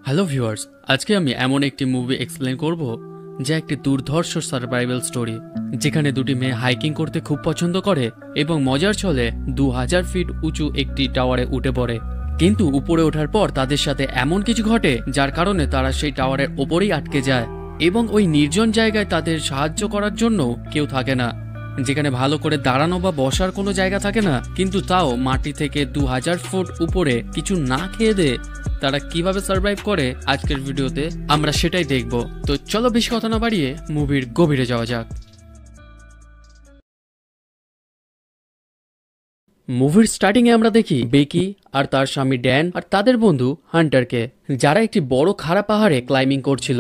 Hello viewers, আজকে আমি এমন একটি মুভি এক্সপ্লেন করব যা একটি দুর্ধর্ষ সার্ভাইভাল স্টোরি, যেখানে দুটি মেয়ে হাইকিং করতে খুব পছন্দ করে এবং মজার ছলে 2000 ফিট উঁচু একটি টাওয়ারে উঠে পড়ে। কিন্তু উপরে ওঠার পর তাদের সাথে এমন কিছু ঘটে যার কারণে তারা সেই টাওয়ারের ওপরেই আটকে যায় এবং ওই নির্জন জায়গায় তাদের সাহায্য করার জন্য কেউ থাকে না, যেখানে ভালো করে দাঁড়ানো বা বসার কোনো জায়গা থাকে না। কিন্তু তাও মাটি থেকে 2000 ফুট উপরে কিছু না খেয়ে দে তারা কিভাবে সার্ভাইভ করে আজকের ভিডিওতে আমরা সেটাই দেখব। তো চলো বেশি কথা না বাড়িয়ে মুভির গভীরে যাওয়া যাক। মুভির স্টার্টিং এ আমরা দেখি বেকি আর তার স্বামী ড্যান আর তাদের বন্ধু হান্টারকে, যারা একটি বড় খাড়া পাহাড়ে ক্লাইম্বিং করছিল।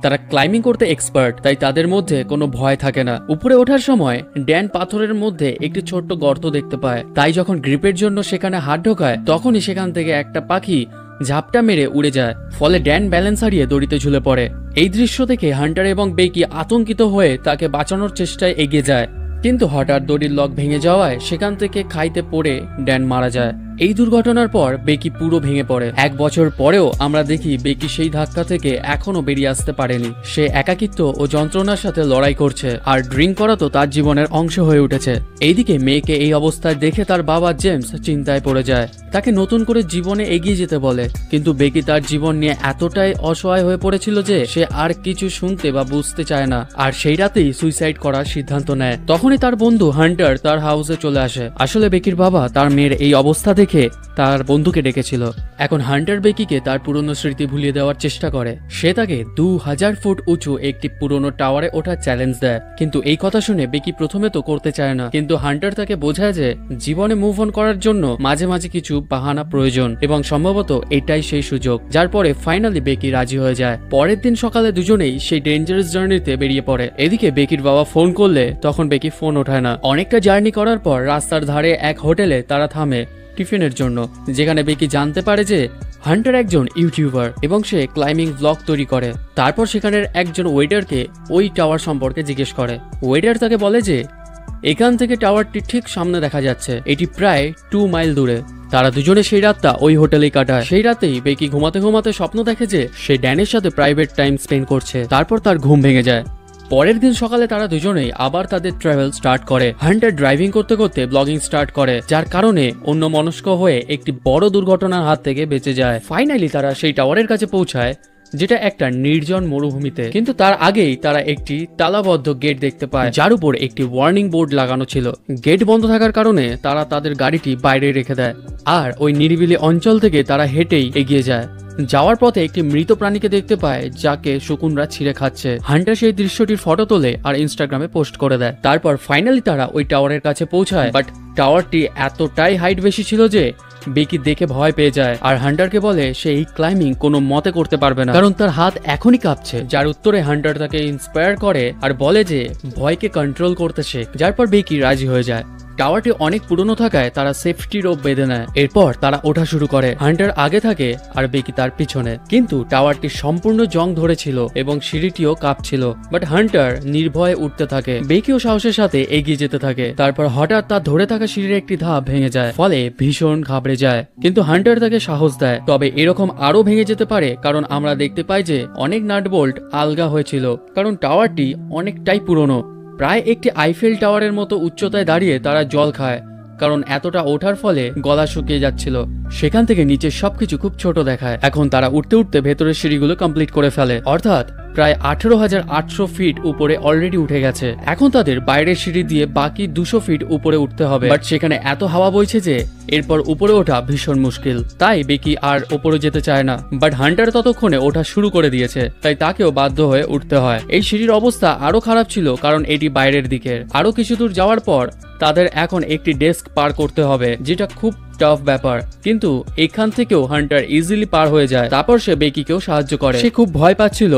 তারা ক্লাইম্বিং করতে এক্সপার্ট, তাই তাদের মধ্যে কোনো ভয় থাকে না। উপরে ওঠার সময় ড্যান পাথরের মধ্যে একটি ছোট্ট গর্ত দেখতে পায়, তাই যখন গ্রিপের জন্য সেখানে হাত ঢোকায় তখনই সেখান থেকে একটা পাখি ঝাপটা মেরে উড়ে যায়, ফলে ড্যান ব্যালেন্স হারিয়ে দড়িতে ঝুলে পড়ে। এই দৃশ্য দেখে হান্টার এবং বেকি আতঙ্কিত হয়ে তাকে বাঁচানোর চেষ্টায় এগিয়ে যায়, কিন্তু হঠাৎ দড়ির লক ভেঙে যাওয়ায় সেখান থেকে খাইতে পড়ে ড্যান মারা যায়। এই দুর্ঘটনার পর বেকি পুরো ভেঙে পড়ে। 1 বছর পরেও আমরা দেখি বেকি সেই ধাক্কা থেকে এখনো বেরিয়ে আসতে পারেনি। সে একাকিত্ব ও যন্ত্রণার সাথে লড়াই করছে, আর ড্রিঙ্ক করা তো তার জীবনের অংশ হয়ে উঠেছে। এইদিকে মেয়েকে এই অবস্থায় দেখে তার বাবা জেমস চিন্তায় পড়ে যায়, তাকে নতুন করে জীবনে এগিয়ে যেতে বলে। কিন্তু বেকি তার জীবন নিয়ে এতটাই অসহায় হয়ে পড়েছিল যে সে আর কিছু শুনতে বা বুঝতে চায় না, আর সেই রাতেই সুইসাইড করার সিদ্ধান্ত নেয়। তখনই তার বন্ধু হান্টার তার হাউসে চলে আসে। আসলে বেকির বাবা তার মেয়ের এই অবস্থা দেখে তার বন্ধুকে ডেকেছিল। এখন হান্টার বেকিকে তার পুরনো স্মৃতি ভুলিয়ে দেওয়ার চেষ্টা করে। সে তাকে 2000 ফুট উঁচু একটি পুরনো টাওয়ারে ওঠার চ্যালেঞ্জ দেয়, কিন্তু এই কথা শুনে বেকি প্রথমে তো করতে চায় না। কিন্তু হান্টার তাকে বোঝায় যে জীবনে মুভ অন করার জন্য মাঝে মাঝে কিছু বাহানা প্রয়োজন এবং সম্ভবত এটাই সেই সুযোগ, যার পরে ফাইনালি বেকি রাজি হয়ে যায়। পরের দিন সকালে দুজনেই সেই ডেঞ্জারাস জার্নিতে বেরিয়ে পড়ে। এদিকে বেকির বাবা ফোন করলে তখন বেকি ফোন ওঠায় না। অনেকটা জার্নি করার পর রাস্তার ধারে এক হোটেলে তারা থামে টিফিনের জন্য, যেখানে বেকি জানতে পারে যে হান্টার একজন ইউটিউবার এবং সে ক্লাইম্বিং ব্লগ তৈরি করে। তারপর সেখানের একজন ওয়েটারকে ওই টাওয়ার সম্পর্কে জিজ্ঞেস করে। ওয়েটার তাকে বলে যে এখান থেকে টাওয়ারটি ঠিক সামনে দেখা যাচ্ছে, এটি প্রায় 2 মাইল দূরে। তারা দুজনে সেই রাতটা ওই হোটেলেই কাটায়। সেই রাতেই বেকি ঘুমাতে ঘুমাতে স্বপ্ন দেখে যে সে ড্যানের সাথে প্রাইভেট টাইম স্পেন্ড করছে। তারপর তার ঘুম ভেঙে যায়। পরের দিন সকালে তারা দুজনেই আবার তাদের ট্রাভেল স্টার্ট করে। হান্টার ড্রাইভিং করতে করতে ব্লগিং স্টার্ট করে, যার কারণে অন্য মনস্ক হয়ে একটি বড় দুর্ঘটনার হাত থেকে বেঁচে যায়। ফাইনালি তারা সেই টাওয়ারের কাছে পৌঁছায়, যেটা একটা নির্জন মরুভূমিতে। কিন্তু তার আগেই তারা একটি তালাবদ্ধ গেট দেখতে পায়, যার উপর একটি ওয়ার্নিং বোর্ড লাগানো ছিল। গেট বন্ধ থাকার কারণে তারা তাদের গাড়িটি বাইরে রেখে দেয়, আর ওই নিরিবিলি অঞ্চল থেকে তারা হেঁটেই এগিয়ে যায়। যাওয়ার পথে একটি মৃত প্রাণীকে দেখতে পায়, যাকে শকুনরা ছিঁড়ে খাচ্ছে। হান্টার সেই দৃশ্যটির ফটো তোলে আর ইনস্টাগ্রামে পোস্ট করে দেয়। তারপর ফাইনালি তারা ওই টাওয়ারের কাছে পৌঁছায়, বাট টাওয়ারটি এতটাই হাইট বেশি ছিল যে বেকি দেখে ভয় পেয়ে যায়, আর হান্টারকে বলে সে এই ক্লাইম্বিং কোনো মতে করতে পারবে না, কারণ তার হাত এখনই কাঁপছে। যার উত্তরে হান্টার তাকে ইন্সপায়ার করে আর বলে যে ভয়কে কন্ট্রোল করতে শেখ, যার পর বেকি রাজি হয়ে যায়। টাওয়ারটি অনেক পুরনো থাকায় তারা সেফটি রোপ বেঁধে নেয়। এরপর তারা ওঠা শুরু করে। হান্টার আগে থাকে আর বেকি তার পিছনে। কিন্তু টাওয়ারটি সম্পূর্ণ জং ধরেছিল এবং সিঁড়িটিও কাঁপছিল, বাট হান্টার নির্ভয়ে উঠতে থাকে। বেকিও সাহসের সাথে এগিয়ে যেতে থাকে। তারপর হঠাৎ তার ধরে থাকা সিঁড়ির একটি ধাপ ভেঙে যায়, ফলে ভীষণ ঘাবড়ে যায়। কিন্তু হান্টার তাকে সাহস দেয়, তবে এরকম আরো ভেঙে যেতে পারে, কারণ আমরা দেখতে পাই যে অনেক নাট বোল্ট আলগা হয়েছিল, কারণ টাওয়ারটি অনেকটাই পুরনো। প্রায় একটি আইফেল টাওয়ারের মতো উচ্চতায় দাঁড়িয়ে তারা জল খায়, কারণ এতটা ওঠার ফলে গলা শুকিয়ে যাচ্ছিল। সেখান থেকে নিচে সবকিছু খুব ছোট দেখায়। এখন তারা উঠতে উঠতে ভেতরের সিঁড়িগুলো কমপ্লিট করে ফেলে, অর্থাৎ প্রায় 18,800 ফিট উপরে অলরেডি উঠে গেছে। এখন তাদের বাইরের সিঁড়ি দিয়ে বাকি 200 ফিট উপরে উঠতে হবে, বাট সেখানে এত হাওয়া বইছে যে এরপর উপরে ওঠা ভীষণ মুশকিল। তাই বেকি আর উপরে যেতে চায় না, বাট হান্টার ততক্ষণে ওঠা শুরু করে দিয়েছে, তাই তাকেও বাধ্য হয়ে উঠতে হয়। এই সিঁড়ির অবস্থা আরো খারাপ ছিল, কারণ এটি বাইরের দিকে। আরো কিছু দূর যাওয়ার পর তাদের এখন একটি ডেস্ক পার করতে হবে, যেটা খুব টাফ ব্যাপার, কিন্তু এখান থেকেও হান্টার ইজিলি পার হয়ে যায়। তারপর সে বেকিকেও সাহায্য করে। সে খুব ভয় পাচ্ছিল,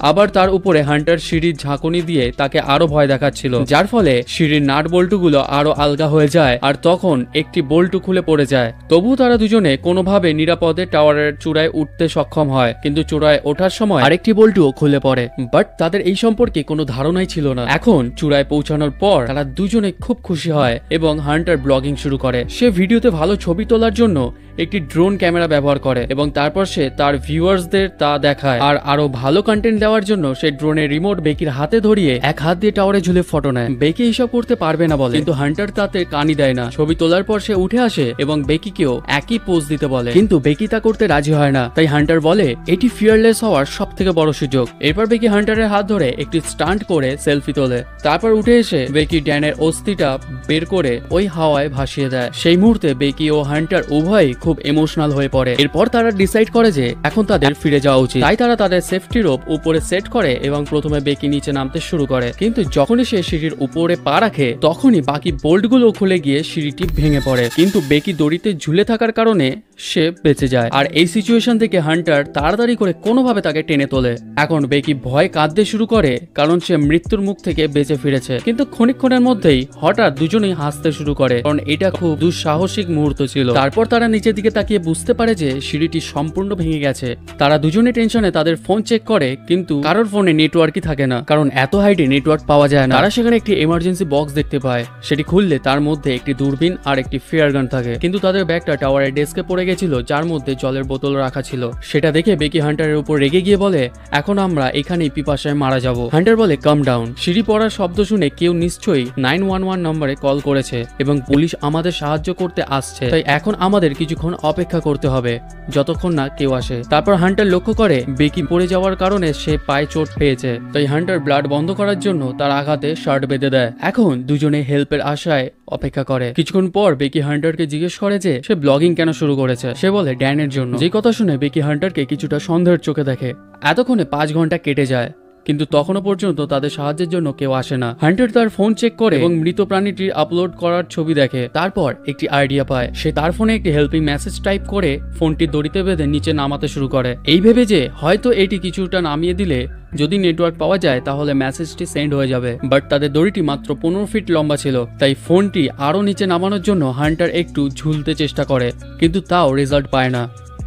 আবার তার উপরে হান্টার সিঁড়ির ঝাঁকুনি দিয়ে তাকে আরো ভয় দেখাচ্ছিল, যার ফলে সিঁড়ির নাট বল্টুগুলো আরো আলগা হয়ে যায়, আর তখন একটি বল্টু খুলে পড়ে যায়। তবুও তারা দুজনে কোনোভাবে নিরাপদে টাওয়ারের চূড়ায় উঠতে সক্ষম হয়, কিন্তু চূড়ায় ওঠার সময় আরেকটি বল্টুও খুলে পড়ে। বাট তাদের এই সম্পর্কে কোনো ধারণাই ছিল না। এখন চূড়ায় পৌঁছানোর পর তারা দুজনে খুব খুশি হয় এবং হান্টার ব্লগিং শুরু করে। সে ভিডিওতে ভালো ছবি ছবি তোলার জন্য একটি ড্রোন ক্যামেরা ব্যবহার করে এবং তারপর সে তার ভিউয়ার্সদের তা দেখায়। আর আরো ভালো কন্টেন্ট দেওয়ার জন্য সে ড্রোনের রিমোট বেকির হাতে ধরিয়ে এক হাত দিয়ে টাওয়ারে ঝুলে ফটো নেয়। বেকি এইসব করতে পারবে না বলে, কিন্তু হান্টার তাতে কানই দেয় না। ছবি তোলার পর সে উঠে আসে এবং বেকিকেও একই পোজ দিতে বলে, কিন্তু বেকি তা করতে রাজি হয় না। তাই হান্টার বলে এটি ফিয়ারলেস হওয়ার সব থেকে বড় সুযোগ। এরপর বেকি হান্টারের হাত ধরে একটি স্টান্ট করে সেলফি তোলে। তারপর উঠে এসে বেকি ড্যানের অস্থিটা বের করে ওই হাওয়ায় ভাসিয়ে দেয়। সেই মুহূর্তে বেকি ও হান্টার উভয়ই খুব ইমোশনাল হয়ে পড়ে। এরপর তারা ডিসাইড করে যে এখন তাদের ফিরে যাওয়া উচিত। তাই তারা তাদের সেফটি রোপ উপরে সেট করে এবং প্রথমে বেকি নিচে নামতে শুরু করে। কিন্তু যখনই সে সিঁড়ির উপরে পা রাখে তখনই বাকি বোল্টগুলো খুলে গিয়ে সিঁড়িটি ভেঙে পড়ে, কিন্তু বেকি দড়িতে ঝুলে থাকার কারণে সে বেঁচে যায়। আর এই সিচুয়েশন থেকে হান্টার তাড়াতাড়ি করে কোনোভাবে তাকে টেনে তোলে। এখন বেকি ভয় কাঁদতে শুরু করে কারণ সে মৃত্যুর মুখ থেকে বেঁচে ফিরেছে। কিন্তু ক্ষণিকক্ষণের মধ্যেই হঠাৎ দুজনেই হাসতে শুরু করে, কারণ এটা খুব দুঃসাহসিক মুহূর্ত ছিল। তারপর তারা নিচের দিকে তাকিয়ে বুঝতে পারে যে সিঁড়িটি সম্পূর্ণ ভেঙে গেছে। তারা দুজনে টেনশনে তাদের ফোন চেক করে, কিন্তু কারোর ফোনে নেটওয়ার্কই থাকে না, কারণ এত হাইটে নেটওয়ার্ক পাওয়া যায় না। তারা সেখানে একটি এমার্জেন্সি বক্স দেখতে পায়। সেটি খুললে তার মধ্যে একটি দূরবীন আর একটি ফেয়ার গান থাকে, কিন্তু তাদের ব্যাগটা টাওয়ারের ডেস্কে পড়ে গেছিল, যার মধ্যে জলের বোতল রাখা ছিল। সেটা দেখে বেকি হান্টারের উপর রেগে গিয়ে বলে এখন আমরা এখানেই পিপাসায় মারা যাব। হান্টার বলে কাম ডাউন। সিঁড়ি পড়ার শব্দ শুনে কেউ নিশ্চয়ই 911 নম্বরে কল করেছে এবং পুলিশ আমাদের সাহায্য করতে আসছে। তাই এখন আমাদের কিছুক্ষণ অপেক্ষা করতে হবে যতক্ষণ না কেউ আসে। তারপর হান্টার লক্ষ্য করে বেকি পড়ে যাওয়ার কারণে সে পায়ে চোট পেয়েছে। তাই হান্টার ব্লাড বন্ধ করার জন্য তার আঘাতে শার্ট বেঁধে দেয়। এখন দুজনে হেল্পের আশায় অপেক্ষা করে। কিছুক্ষণ পর বেকি হান্টারকে জিজ্ঞেস করে যে সে ব্লগিং কেন শুরু করেছে। সে বলে ড্যানের জন্য। যে কথা শুনে বেকি হান্টারকে কিছুটা সন্দেহের চোখে দেখে। এতক্ষণে 5 ঘন্টা কেটে যায়, কিন্তু তখনও পর্যন্ত তাদের সাহায্যের জন্য কেউ আসে না। হান্টার তার ফোন চেক করে এবং মৃত প্রাণীটির আপলোড করার ছবি দেখে। তারপর একটি আইডিয়া পায়। সে তার ফোনে একটি হেল্পিং মেসেজ টাইপ করে ফোনটি দড়িতে বেঁধে নিচে নামাতে শুরু করে, এই ভেবে যে হয়তো এটি কিছুটা নামিয়ে দিলে যদি নেটওয়ার্ক পাওয়া যায় তাহলে মেসেজটি সেন্ড হয়ে যাবে। বাট তাদের দড়িটি মাত্র 15 ফিট লম্বা ছিল, তাই ফোনটি আরো নিচে নামানোর জন্য হান্টার একটু ঝুলতে চেষ্টা করে, কিন্তু তাও রেজাল্ট পায় না।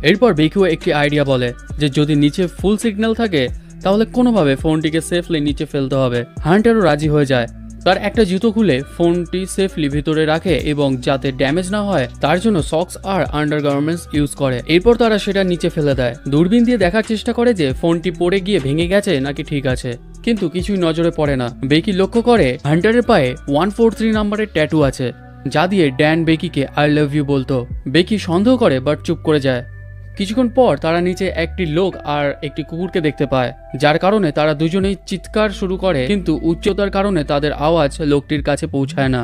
এরপর বেকিও একটি আইডিয়া বলে যে যদি নিচে ফুল সিগন্যাল থাকে তাহলে কোনোভাবে ফোনটিকে সেফলি নিচে ফেলতে হবে। হান্টারও রাজি হয়ে যায়। তার একটা জুতো খুলে ফোনটি সেফলি ভিতরে রাখে এবং যাতে ড্যামেজ না হয় তার জন্য সক্স আর আন্ডারগার্মেন্টস ইউজ করে। এরপর তারা সেটা নিচে ফেলে দেয়। দূরবীন দিয়ে দেখার চেষ্টা করে যে ফোনটি পড়ে গিয়ে ভেঙে গেছে নাকি ঠিক আছে, কিন্তু কিছুই নজরে পড়ে না। বেকি লক্ষ্য করে হান্টারের পায়ে 143 নম্বরের ট্যাটু আছে, যা দিয়ে ড্যান বেকিকে আই লাভ ইউ বলতো। বেকি সন্দেহ করে বাট চুপ করে যায়। কিছুক্ষণ পর তারা নিচে একটি লোক আর একটি কুকুরকে দেখতে পায়, যার কারণে তারা দুজনেই চিৎকার শুরু করে, কিন্তু উচ্চতার কারণে তাদের আওয়াজ লোকটির কাছে পৌঁছায় না।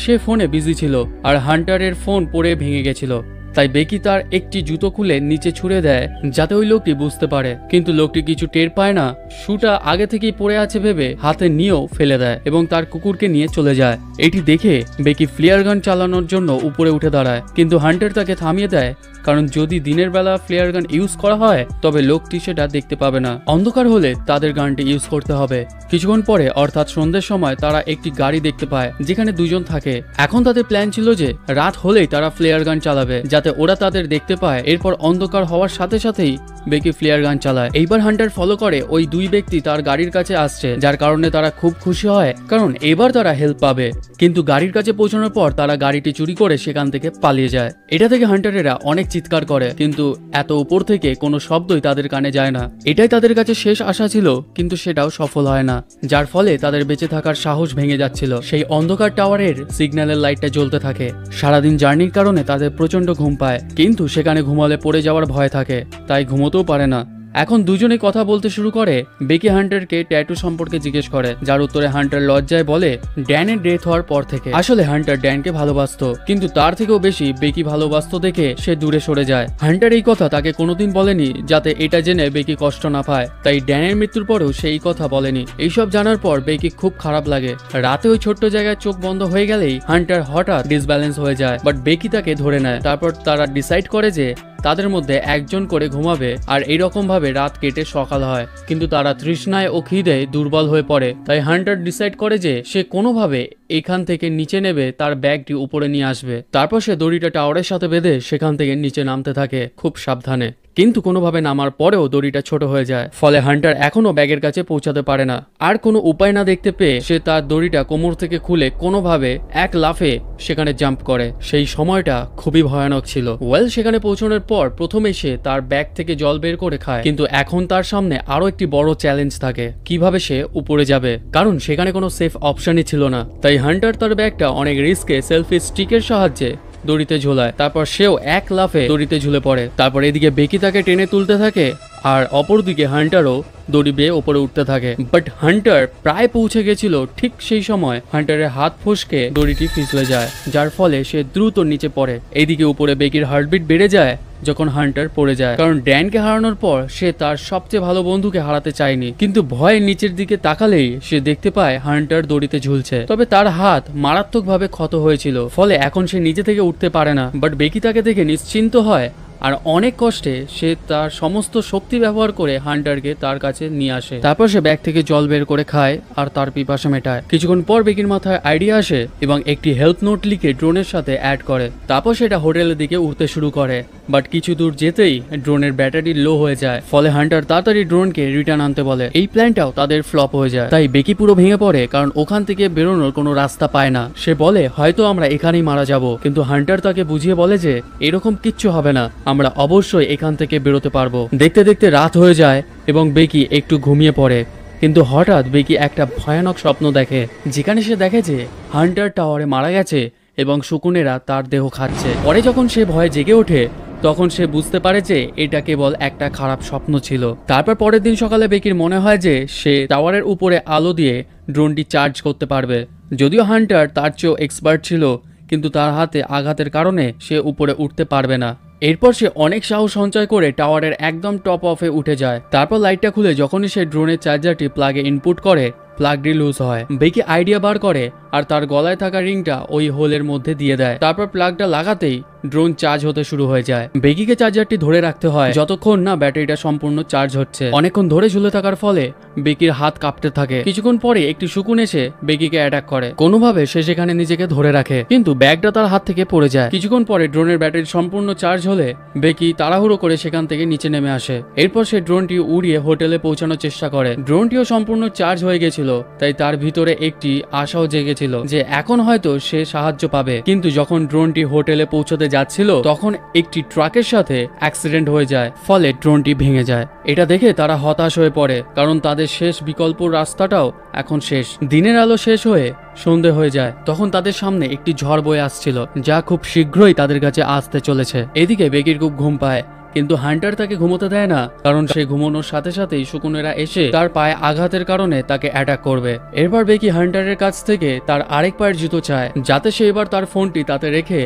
সে ফোনে বিজি ছিল আর হান্টারের ফোন পড়ে ভেঙে গেছিল। তাই বেকি তার একটি জুতো খুলে নিচে ছুঁড়ে দেয় যাতে ওই লোকটি বুঝতে পারে, কিন্তু লোকটি কিছু টের পায় না। শুটা আগে থেকেই পড়ে আছে ভেবে হাতে নিয়েও ফেলে দেয় এবং তার কুকুরকে নিয়ে চলে যায়। এটি দেখে বেকি ফ্লেয়ার গান চালানোর জন্য উপরে উঠে দাঁড়ায়, কিন্তু হান্টার তাকে থামিয়ে দেয়, কারণ যদি দিনের বেলা ফ্লেয়ার গান ইউজ করা হয় তবে লোকটি সেটা দেখতে পাবে না। অন্ধকার হলে তাদের গানটি ইউজ করতে হবে। কিছুক্ষণ পরে অর্থাৎ সন্ধ্যের সময় তারা একটি গাড়ি দেখতে পায় যেখানে দুজন থাকে। এখন তাদের প্ল্যান ছিল যে রাত হলেই তারা ফ্লেয়ার গান চালাবে যাতে ওরা তাদের দেখতে পায়। এরপর অন্ধকার হওয়ার সাথে সাথেই বেকি ফ্লেয়ার গান চালায়। এইবার হান্টার ফলো করে ওই দুই ব্যক্তি তার গাড়ির কাছে আসছে, যার কারণে তারা খুব খুশি হয় কারণ এবার তারা হেল্প পাবে। কিন্তু গাড়ির কাছে পৌঁছানোর পর তারা গাড়িটি চুরি করে সেখান থেকে পালিয়ে যায়। এটা থেকে হান্টারেরা অনেক চিৎকার করে, কিন্তু এত উপর থেকে কোনো শব্দই তাদের কানে যায় না। এটাই তাদের কাছে শেষ আশা ছিল, কিন্তু সেটাও সফল হয় না, যার ফলে তাদের বেঁচে থাকার সাহস ভেঙে যাচ্ছিল। সেই অন্ধকার টাওয়ারের সিগন্যালের লাইটটা জ্বলতে থাকে। সারাদিন জার্নির কারণে তাদের প্রচন্ড ঘুম পায়, কিন্তু সেখানে ঘুমালে পড়ে যাওয়ার ভয় থাকে, তাই ঘুমোতেও পারে না। এখন দুজনে কথা বলতে শুরু করে। বেকি হান্টারকে ট্যাটু সম্পর্কে জিজ্ঞেস করে, যার উত্তরে হান্টার লজ্জায় বলে ড্যানের ডেথ হওয়ার পর থেকে আসলে হান্টার ড্যানকে ভালোবাসতো, কিন্তু তার থেকেও বেশি বেকি ভালোবাসতো দেখে সে দূরে সরে যায়। হান্টার এই কথা তাকে কোনোদিন বলেনি যাতে এটা জেনে বেকি কষ্ট না পায়, তাই ড্যানের মৃত্যুর পরেও সেই কথা বলেনি। এইসব জানার পর বেকি খুব খারাপ লাগে। রাতে ওই ছোট্ট জায়গায় চোখ বন্ধ হয়ে গেলেই হান্টার হঠাৎ ডিসব্যালেন্স হয়ে যায়, বাট বেকি তাকে ধরে নেয়। তারপর তারা ডিসাইড করে যে তাদের মধ্যে একজন করে ঘুমাবে, আর এইরকম ভাবে রাত কেটে সকাল হয়। কিন্তু তারা তৃষ্ণায় ও খিদে দুর্বল হয়ে পড়ে, তাই হান্টার ডিসাইড করে যে সে কোনোভাবে এখান থেকে নিচে নেবে তার ব্যাগটি উপরে নিয়ে আসবে। তারপর সে দড়িটা টাওয়ারের সাথে বেঁধে সেখান থেকে নিচে নামতে থাকে খুব সাবধানে, কিন্তু কোনোভাবে নামার পরেও দড়িটা ছোট হয়ে যায়। ফলে হান্টার এখনো ব্যাগের কাছে পৌঁছাতে পারে না। আর কোনো উপায় না দেখতে পেয়ে সে তার দড়িটা কোমর থেকে খুলে কোনোভাবে এক লাফে সেখানে জাম্প করে। সেই সময়টা খুবই ভয়ানক ছিল। ওয়েল, সেখানে পৌঁছানোর পর প্রথমে সে তার ব্যাগ থেকে জল বের করে খায়, কিন্তু এখন তার সামনে আরো একটি বড় চ্যালেঞ্জ থাকে, কিভাবে সে উপরে যাবে, কারণ সেখানে কোনো সেফ অপশনই ছিল না। তাই হান্টার তার ব্যাগটা অনেক রিস্কে সেলফি স্টিকের সাহায্যে দড়িতে ঝোলায়। তারপর সেও এক লাফে দড়িতে ঝুলে পড়ে। তারপর এদিকে বেকি তাকে টেনে তুলতে থাকে, আর অপরদিকে হান্টারও দড়ি বেয়ে ওপরে উঠতে থাকে। বাট হান্টার প্রায় পৌঁছে গেছিল, ঠিক সেই সময় হান্টারের হাত ফসকে দড়িটি পিছলে যায়, যার ফলে সে দ্রুত নিচে পড়ে। এইদিকে উপরে বেকির হার্টবিট বেড়ে যায় যখন হান্টার পড়ে যায়, কারণ ড্যানকে হারানোর পর সে তার সবচেয়ে ভালো বন্ধুকে হারাতে চায়নি। কিন্তু ভয়ে নিচের দিকে তাকালেই সে দেখতে পায় হান্টার দড়িতে ঝুলছে, তবে তার হাত মারাত্মকভাবে ক্ষত হয়েছিল, ফলে এখন সে নিজে থেকে উঠতে পারে না। বাট বেকি তাকে দেখে নিশ্চিন্ত হয়, আর অনেক কষ্টে সে তার সমস্ত শক্তি ব্যবহার করে হান্টারকে তার কাছে নিয়ে আসে। তারপর সে ব্যাগ থেকে জল বের করে খায় আর তার পিপাসা মেটায়। কিছুক্ষণ পর বেকির মাথায় আইডিয়া আসে এবং একটি হেল্প নোট লিখে ড্রোনের সাথে অ্যাড করে। তারপর সেটা হোটেলের দিকে উঠতে শুরু করে, বাট কিছু দূর যেতেই ড্রোনের ব্যাটারি লো হয়ে যায়। ফলে হান্টার তাড়াতাড়ি ড্রোনকে রিটার্ন আনতে বলে। এই প্ল্যানটাও তাদের ফ্লপ হয়ে যায়, তাই বেকি পুরো ভেঙে পড়ে, কারণ ওখান থেকে বেরোনোর কোনো রাস্তা পায় না। সে বলে হয়তো আমরা এখানেই মারা যাব, কিন্তু হান্টার তাকে বুঝিয়ে বলে যে এরকম কিচ্ছু হবে না, আমরা অবশ্যই এখান থেকে বেরোতে পারবো। দেখতে দেখতে রাত হয়ে যায় এবং বেকি একটু ঘুমিয়ে পড়ে, কিন্তু হঠাৎ বেকি একটা ভয়ানক স্বপ্ন দেখে, যেখানে সে দেখে যে হান্টার টাওয়ারে মারা গেছে এবং শকুনেরা তার দেহ খাচ্ছে। পরে যখন সে ভয়ে জেগে ওঠে তখন সে বুঝতে পারে যে এটা কেবল একটা খারাপ স্বপ্ন ছিল। তারপর পরের দিন সকালে বেকির মনে হয় যে সে টাওয়ারের উপরে আলো দিয়ে ড্রোনটি চার্জ করতে পারবে। যদিও হান্টার তার চেয়েও এক্সপার্ট ছিল, কিন্তু তার হাতে আঘাতের কারণে সে উপরে উঠতে পারবে না। এরপর সে অনেক সাহস সঞ্চয় করে টাওয়ারের একদম টপ অফে উঠে যায়। তারপর লাইটটা খুলে যখনই সে ড্রোনের চার্জারটি প্লাগে ইনপুট করে, প্লাগটি লুজ হয়। বেকি আইডিয়া বার করে আর তার গলায় থাকা রিংটা ওই হোলের মধ্যে দিয়ে দেয়। তারপর প্লাগটা লাগাতেই ড্রোন চার্জ হতে শুরু হয়ে যায়। বেকিকে চার্জারটি ধরে রাখতে হয় যতক্ষণ না ব্যাটারিটা সম্পূর্ণ চার্জ হচ্ছে। অনেকক্ষণ ধরে ঝুলে থাকার ফলে বেকির হাত কাঁপতে থাকে। কিছুক্ষণ পরে একটি শকুন এসে বেকিকে অ্যাটাক করে। কোনোভাবে সে সেখানে নিজেকে ধরে রাখে, কিন্তু ব্যাগটা তার হাত থেকে পড়ে যায়। কিছুক্ষণ পরে ড্রোনের ব্যাটারি সম্পূর্ণ চার্জ হলে বেকি তাড়াহুড়ো করে সেখান থেকে নিচে নেমে আসে। এরপর সে ড্রোনটি উড়িয়ে হোটেলে পৌঁছানোর চেষ্টা করে। ড্রোনটিও সম্পূর্ণ চার্জ হয়ে গেছিল, তাই তার ভিতরে একটি আশাও জেগেছিল যে এখন হয়তো সে সাহায্য পাবে। কিন্তু যখন ড্রোনটি হোটেলে পৌঁছতে যাচ্ছিল তখন একটি ট্রাকের সাথে অ্যাক্সিডেন্ট হয়ে যায়, ফলে ড্রোনটি ভেঙে যায়। এটা দেখে তারা হতাশ হয়ে পড়ে, কারণ তাদের শেষ বিকল্প রাস্তাটাও এখন শেষ। দিনের আলো শেষ হয়ে সন্ধে হয়ে যায়, তখন তাদের সামনে একটি ঝড় বয়ে আসছিল, যা খুব শীঘ্রই তাদের কাছে আসতে চলেছে। এদিকে বেকির খুব ঘুম পায়, কিন্তু হান্টার তাকে ঘুমোতে দেয় না, কারণ সে ঘুমানোর সাথে সাথেই শকুনেরা এসে তার পায়ে আঘাতের কারণে তাকে অ্যাটাক করবে। এরপর বেকি হান্টারের কাছ থেকে তার আরেক পায়ের জুতো চায়, যাতে সে এবার তার ফোনটি তাতে রেখে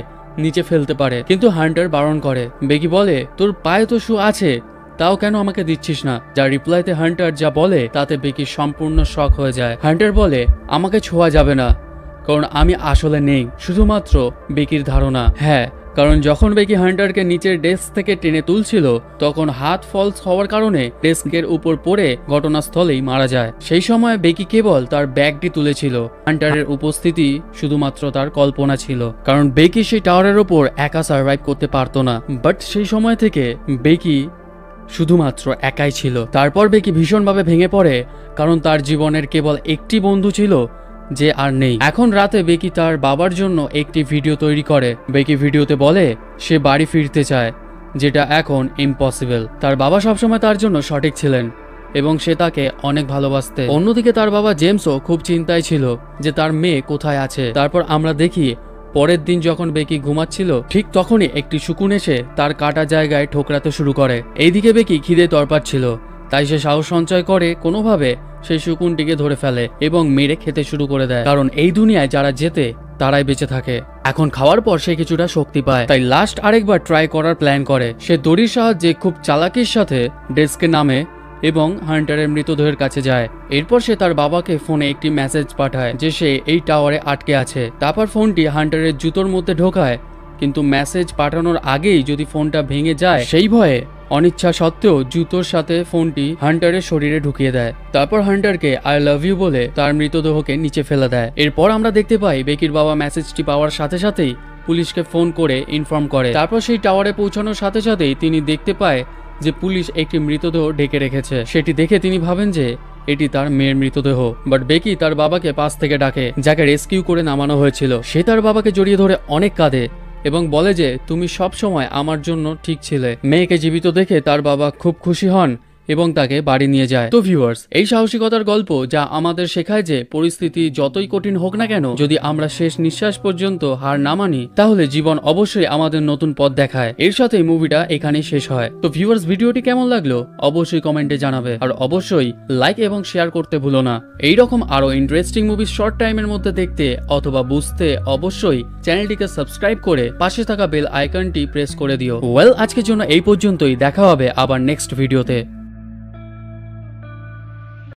নিচে ফেলতে পারে, কিন্তু হান্টার বারণ করে। বেকি বলে তোর পায়ে তো শু আছে, তাও কেন আমাকে দিচ্ছিস না? যার রিপ্লাইতে হান্টার যা বলে তাতে বেকি সম্পূর্ণ শক হয়ে যায়। হান্টার বলে আমাকে ছোঁয়া যাবে না, কারণ আমি আসলে নেই, শুধুমাত্র বেকির ধারণা। হ্যাঁ, কারণ যখন বেকি হান্টারকে নিচের ডেস্ক থেকে টেনে তুলছিল তখন হাত ফলস হওয়ার কারণে ডেস্কের উপর পড়ে ঘটনাস্থলেই মারা যায়। সেই সময় বেকি কেবল তার ব্যাগটি তুলেছিল। হান্টারের উপস্থিতি শুধুমাত্র তার কল্পনা ছিল, কারণ বেকি সেই টাওয়ারের উপর একা সার্ভাইভ করতে পারতো না। বাট সেই সময় থেকে বেকি শুধুমাত্র একাই ছিল। তারপর বেকি ভীষণভাবে ভেঙে পড়ে, কারণ তার জীবনের কেবল একটি বন্ধু ছিল যে আর নেই। এখন রাতে বেকি তার বাবার জন্য একটি ভিডিও তৈরি করে। বেকি ভিডিওতে বলে সে বাড়ি ফিরতে চায়, যেটা এখন ইম্পসিবল। তার বাবা সবসময় তার জন্য সঠিক ছিলেন এবং সে তাকে অনেক ভালোবাসতে। অন্যদিকে তার বাবা জেমসও খুব চিন্তায় ছিল যে তার মেয়ে কোথায় আছে। তারপর আমরা দেখি পরের দিন যখন বেকি ঘুমাচ্ছিল ঠিক তখনই একটি শকুন এসে তার কাটা জায়গায় ঠোকরাতে শুরু করে। এইদিকে বেকি খিদে তরপাচ্ছিল, তাই সে সাহস সঞ্চয় করে কোনোভাবে সেই শকুনটিকে ধরে ফেলে এবং মেরে খেতে শুরু করে দেয়, কারণ এই দুনিয়ায় যারা জেতে তারাই বেঁচে থাকে। এখন খাওয়ার পর সে কিছুটা শক্তি পায়, তাই লাস্ট আরেকবার ট্রাই করার প্ল্যান করে। সে দড়ির সাহায্যে খুব চালাকির সাথে ডেস্কে নামে এবং হান্টারের মৃতদেহের কাছে যায়। এরপর সে তার বাবাকে ফোনে একটি মেসেজ পাঠায় যে সে এই টাওয়ারে আটকে আছে। তারপর ফোনটি হান্টারের জুতোর মধ্যে ঢোকায়, কিন্তু মেসেজ পাঠানোর আগেই যদি ফোনটা ভেঙে যায় সেই ভয়ে অনিচ্ছা সত্ত্বেও জুতোর সাথে ফোনটি হান্টারের শরীরে ঢুকিয়ে দেয়। তারপর হান্টারকে আই লাভ ইউ বলে তার মৃতদেহকে নিচে ফেলে দেয়। এরপর আমরা দেখতে পাই বেকির বাবা মেসেজটি পাওয়ার সাথে সাথেই পুলিশকে ফোন করে ইনফর্ম করে। তারপর সেই টাওয়ারে পৌঁছানোর সাথে সাথেই তিনি দেখতে পায় যে পুলিশ একটি মৃতদেহ ঢেকে রেখেছে। সেটি দেখে তিনি ভাবেন যে এটি তার মেয়ের মৃতদেহ। বাট বেকি তার বাবাকে পাশ থেকে ডাকে, যাকে রেস্কিউ করে নামানো হয়েছিল। সে তার বাবাকে জড়িয়ে ধরে অনেক কাঁদে এবং বলে যে তুমি সব সময় আমার জন্য ঠিক ছিলে। মেয়েকে জীবিত দেখে তার বাবা খুব খুশি হন এবং তাকে বাড়ি নিয়ে যায়। তো ভিউয়ার্স, এই সাহসিকতার গল্প যা আমাদের শেখায় যে পরিস্থিতি যতই কঠিন হোক না কেন, যদি আমরা শেষ নিঃশ্বাস পর্যন্ত হার না মানি তাহলে জীবন অবশ্যই আমাদের নতুন পথ দেখায়। এর সাথে মুভিটা এখানেই শেষ হয়। তো ভিউয়ার্স, ভিডিওটি কেমন লাগলো অবশ্যই কমেন্টে জানাবে, আর অবশ্যই লাইক এবং শেয়ার করতে ভুলো না। এইরকম আরো ইন্টারেস্টিং মুভি শর্ট টাইমের মধ্যে দেখতে অথবা বুঝতে অবশ্যই চ্যানেলটিকে সাবস্ক্রাইব করে পাশে থাকা বেল আইকনটি প্রেস করে দিও। ওয়েল, আজকের জন্য এই পর্যন্তই। দেখা হবে আবার নেক্সট ভিডিওতে।